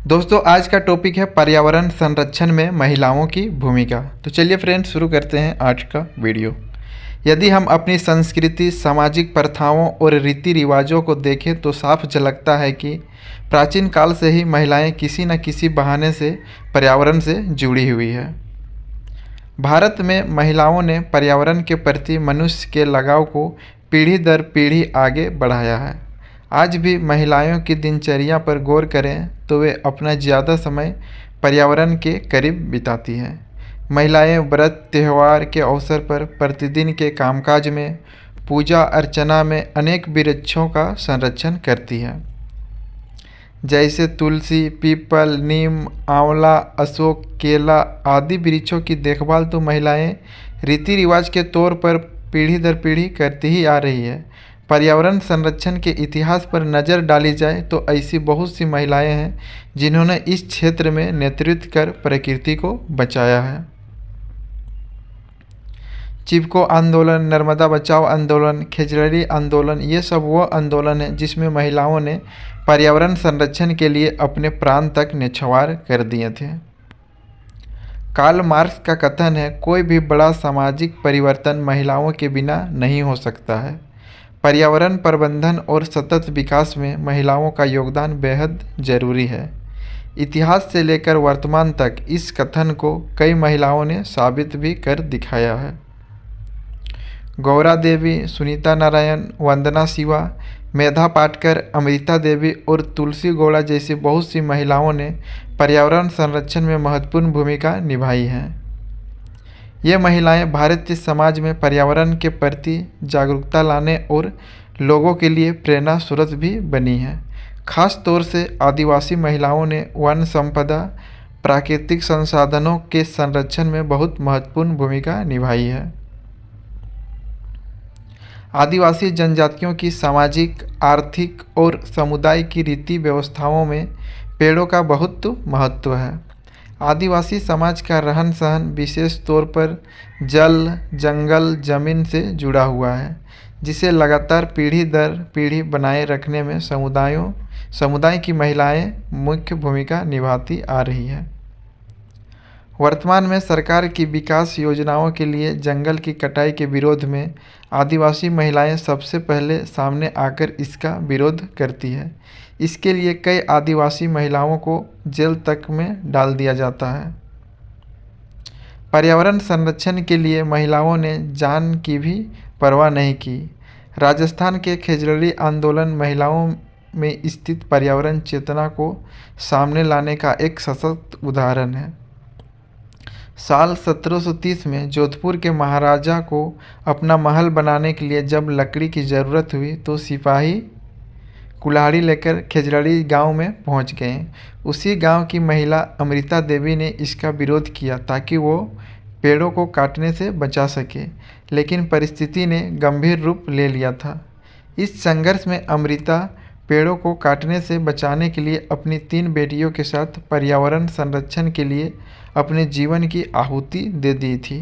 दोस्तों आज का टॉपिक है पर्यावरण संरक्षण में महिलाओं की भूमिका। तो चलिए फ्रेंड्स शुरू करते हैं आज का वीडियो। यदि हम अपनी संस्कृति, सामाजिक प्रथाओं और रीति रिवाजों को देखें तो साफ झलकता है कि प्राचीन काल से ही महिलाएं किसी न किसी बहाने से पर्यावरण से जुड़ी हुई है। भारत में महिलाओं ने पर्यावरण के प्रति मनुष्य के लगाव को पीढ़ी दर पीढ़ी आगे बढ़ाया है। आज भी महिलाओं की दिनचर्या पर गौर करें तो वे अपना ज़्यादा समय पर्यावरण के करीब बिताती हैं। महिलाएं व्रत त्यौहार के अवसर पर प्रतिदिन के कामकाज में, पूजा अर्चना में अनेक वृक्षों का संरक्षण करती हैं, जैसे तुलसी, पीपल, नीम, आंवला, अशोक, केला आदि वृक्षों की देखभाल तो महिलाएं रीति रिवाज के तौर पर पीढ़ी दर पीढ़ी करती ही आ रही है। पर्यावरण संरक्षण के इतिहास पर नज़र डाली जाए तो ऐसी बहुत सी महिलाएं हैं जिन्होंने इस क्षेत्र में नेतृत्व कर प्रकृति को बचाया है। चिपको आंदोलन, नर्मदा बचाओ आंदोलन, खेजड़ी आंदोलन, ये सब वो आंदोलन है जिसमें महिलाओं ने पर्यावरण संरक्षण के लिए अपने प्राण तक न्यौछावर कर दिए थे। कार्ल मार्क्स का कथन है, कोई भी बड़ा सामाजिक परिवर्तन महिलाओं के बिना नहीं हो सकता है। पर्यावरण प्रबंधन और सतत विकास में महिलाओं का योगदान बेहद जरूरी है। इतिहास से लेकर वर्तमान तक इस कथन को कई महिलाओं ने साबित भी कर दिखाया है। गौरा देवी, सुनीता नारायण, वंदना शिवा, मेधा पाटकर, अमृता देवी और तुलसी गौड़ा जैसी बहुत सी महिलाओं ने पर्यावरण संरक्षण में महत्वपूर्ण भूमिका निभाई है। ये महिलाएं भारतीय समाज में पर्यावरण के प्रति जागरूकता लाने और लोगों के लिए प्रेरणा स्रोत भी बनी हैं। खास तौर से आदिवासी महिलाओं ने वन संपदा, प्राकृतिक संसाधनों के संरक्षण में बहुत महत्वपूर्ण भूमिका निभाई है। आदिवासी जनजातियों की सामाजिक, आर्थिक और समुदाय की रीति व्यवस्थाओं में पेड़ों का बहुत महत्व है। आदिवासी समाज का रहन सहन विशेष तौर पर जल, जंगल, जमीन से जुड़ा हुआ है, जिसे लगातार पीढ़ी दर पीढ़ी बनाए रखने में समुदाय की महिलाएं मुख्य भूमिका निभाती आ रही है। वर्तमान में सरकार की विकास योजनाओं के लिए जंगल की कटाई के विरोध में आदिवासी महिलाएं सबसे पहले सामने आकर इसका विरोध करती है। इसके लिए कई आदिवासी महिलाओं को जेल तक में डाल दिया जाता है। पर्यावरण संरक्षण के लिए महिलाओं ने जान की भी परवाह नहीं की। राजस्थान के खेजड़ी आंदोलन महिलाओं में स्थित पर्यावरण चेतना को सामने लाने का एक सशक्त उदाहरण है। साल 1730 में जोधपुर के महाराजा को अपना महल बनाने के लिए जब लकड़ी की ज़रूरत हुई तो सिपाही कुल्हाड़ी लेकर खेजड़ी गांव में पहुंच गए। उसी गांव की महिला अमृता देवी ने इसका विरोध किया ताकि वो पेड़ों को काटने से बचा सके, लेकिन परिस्थिति ने गंभीर रूप ले लिया था। इस संघर्ष में अमृता पेड़ों को काटने से बचाने के लिए अपनी 3 बेटियों के साथ पर्यावरण संरक्षण के लिए अपने जीवन की आहुति दे दी थी।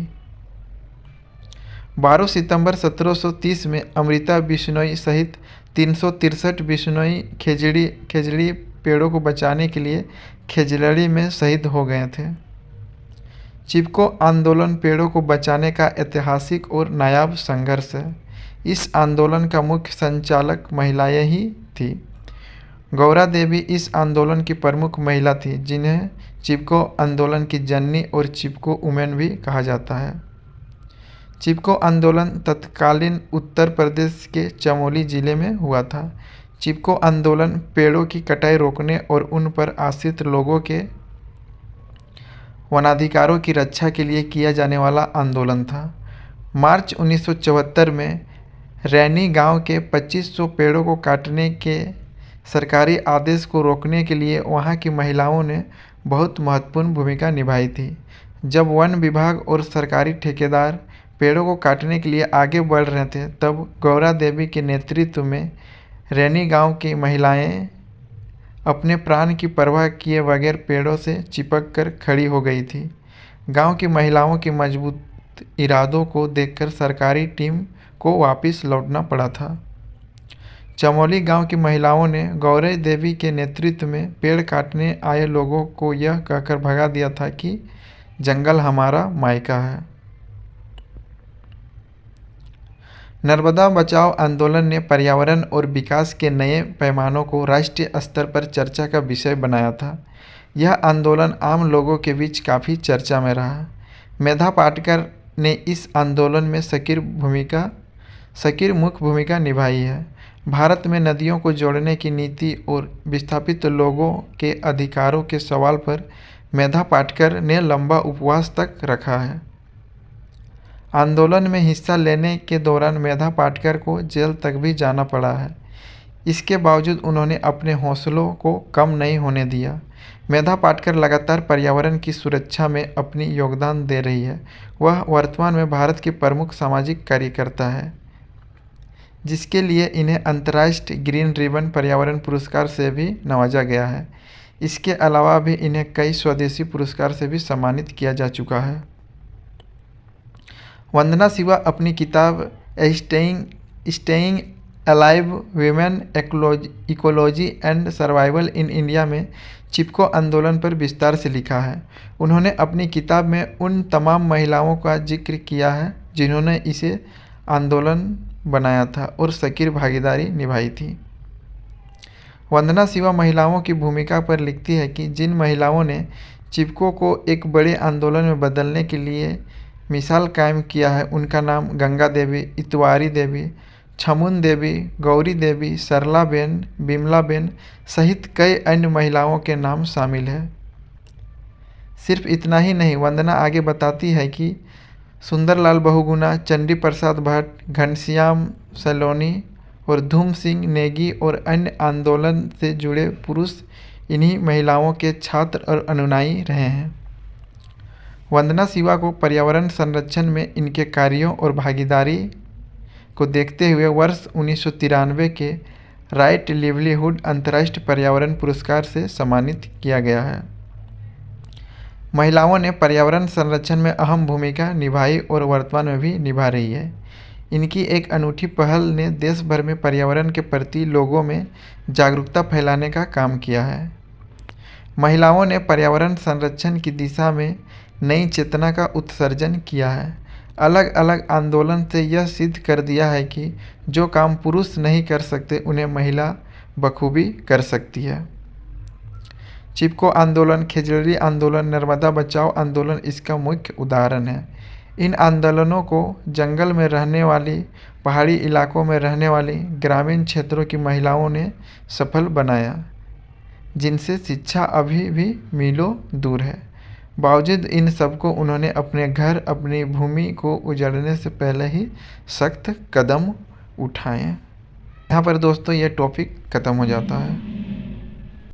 12 सितंबर 1730 में अमृता बिश्नोई सहित 363 बिश्नोई खेजड़ी पेड़ों को बचाने के लिए खेजड़ी में शहीद हो गए थे। चिपको आंदोलन पेड़ों को बचाने का ऐतिहासिक और नायाब संघर्ष है। इस आंदोलन का मुख्य संचालक महिलाएं ही थी। गौरा देवी इस आंदोलन की प्रमुख महिला थी, जिन्हें चिपको आंदोलन की जननी और चिपको वुमेन भी कहा जाता है। चिपको आंदोलन तत्कालीन उत्तर प्रदेश के चमोली जिले में हुआ था। चिपको आंदोलन पेड़ों की कटाई रोकने और उन पर आश्रित लोगों के वनाधिकारों की रक्षा के लिए किया जाने वाला आंदोलन था। मार्च 1974 में रैनी गांव के 2500 पेड़ों को काटने के सरकारी आदेश को रोकने के लिए वहां की महिलाओं ने बहुत महत्वपूर्ण भूमिका निभाई थी। जब वन विभाग और सरकारी ठेकेदार पेड़ों को काटने के लिए आगे बढ़ रहे थे, तब गौरा देवी के नेतृत्व में रैनी गांव की महिलाएं अपने प्राण की परवाह किए बगैर पेड़ों से चिपक कर खड़ी हो गई थी। गांव की महिलाओं के मजबूत इरादों को देखकर सरकारी टीम को वापस लौटना पड़ा था। चमोली गांव की महिलाओं ने गौरी देवी के नेतृत्व में पेड़ काटने आए लोगों को यह कहकर भगा दिया था कि जंगल हमारा मायका है। नर्मदा बचाओ आंदोलन ने पर्यावरण और विकास के नए पैमानों को राष्ट्रीय स्तर पर चर्चा का विषय बनाया था। यह आंदोलन आम लोगों के बीच काफ़ी चर्चा में रहा। मेधा पाटकर ने इस आंदोलन में सक्रिय मुख्य भूमिका निभाई है। भारत में नदियों को जोड़ने की नीति और विस्थापित लोगों के अधिकारों के सवाल पर मेधा पाटकर ने लंबा उपवास तक रखा है। आंदोलन में हिस्सा लेने के दौरान मेधा पाटकर को जेल तक भी जाना पड़ा है। इसके बावजूद उन्होंने अपने हौसलों को कम नहीं होने दिया। मेधा पाटकर लगातार पर्यावरण की सुरक्षा में अपनी योगदान दे रही है। वह वर्तमान में भारत की प्रमुख सामाजिक कार्यकर्ता है, जिसके लिए इन्हें अंतर्राष्ट्रीय ग्रीन रिबन पर्यावरण पुरस्कार से भी नवाजा गया है। इसके अलावा भी इन्हें कई स्वदेशी पुरस्कार से भी सम्मानित किया जा चुका है। वंदना शिवा अपनी किताब staying alive women ecology and survival in India में चिपको आंदोलन पर विस्तार से लिखा है। उन्होंने अपनी किताब में उन तमाम महिलाओं का जिक्र किया है जिन्होंने इसे आंदोलन बनाया था और सक्रिय भागीदारी निभाई थी। वंदना शिवा महिलाओं की भूमिका पर लिखती है कि जिन महिलाओं ने चिपको को एक बड़े आंदोलन में बदलने के लिए मिसाल कायम किया है, उनका नाम गंगा देवी, इतवारी देवी, छमुन देवी, गौरी देवी, सरलाबेन, बिमलाबेन सहित कई अन्य महिलाओं के नाम शामिल है। सिर्फ इतना ही नहीं, वंदना आगे बताती है कि सुंदरलाल बहुगुणा, चंडी प्रसाद भट्ट, घनश्याम सैलोनी और धूम सिंह नेगी और अन्य आंदोलन से जुड़े पुरुष इन्हीं महिलाओं के छात्र और अनुयायी रहे हैं। वंदना शिवा को पर्यावरण संरक्षण में इनके कार्यों और भागीदारी को देखते हुए वर्ष 1993 के राइट लिवलीहुड अंतर्राष्ट्रीय पर्यावरण पुरस्कार से सम्मानित किया गया है। महिलाओं ने पर्यावरण संरक्षण में अहम भूमिका निभाई और वर्तमान में भी निभा रही है। इनकी एक अनूठी पहल ने देश भर में पर्यावरण के प्रति लोगों में जागरूकता फैलाने का काम किया है। महिलाओं ने पर्यावरण संरक्षण की दिशा में नई चेतना का उत्सर्जन किया है। अलग अलग आंदोलन से यह सिद्ध कर दिया है कि जो काम पुरुष नहीं कर सकते उन्हें महिला बखूबी कर सकती है। चिपको आंदोलन, खेजड़ी आंदोलन, नर्मदा बचाओ आंदोलन इसका मुख्य उदाहरण है। इन आंदोलनों को जंगल में रहने वाली, पहाड़ी इलाकों में रहने वाली, ग्रामीण क्षेत्रों की महिलाओं ने सफल बनाया, जिनसे शिक्षा अभी भी मीलों दूर है। बावजूद इन सबको उन्होंने अपने घर, अपनी भूमि को उजाड़ने से पहले ही सख्त कदम उठाए। यहाँ पर दोस्तों ये टॉपिक ख़त्म हो जाता है।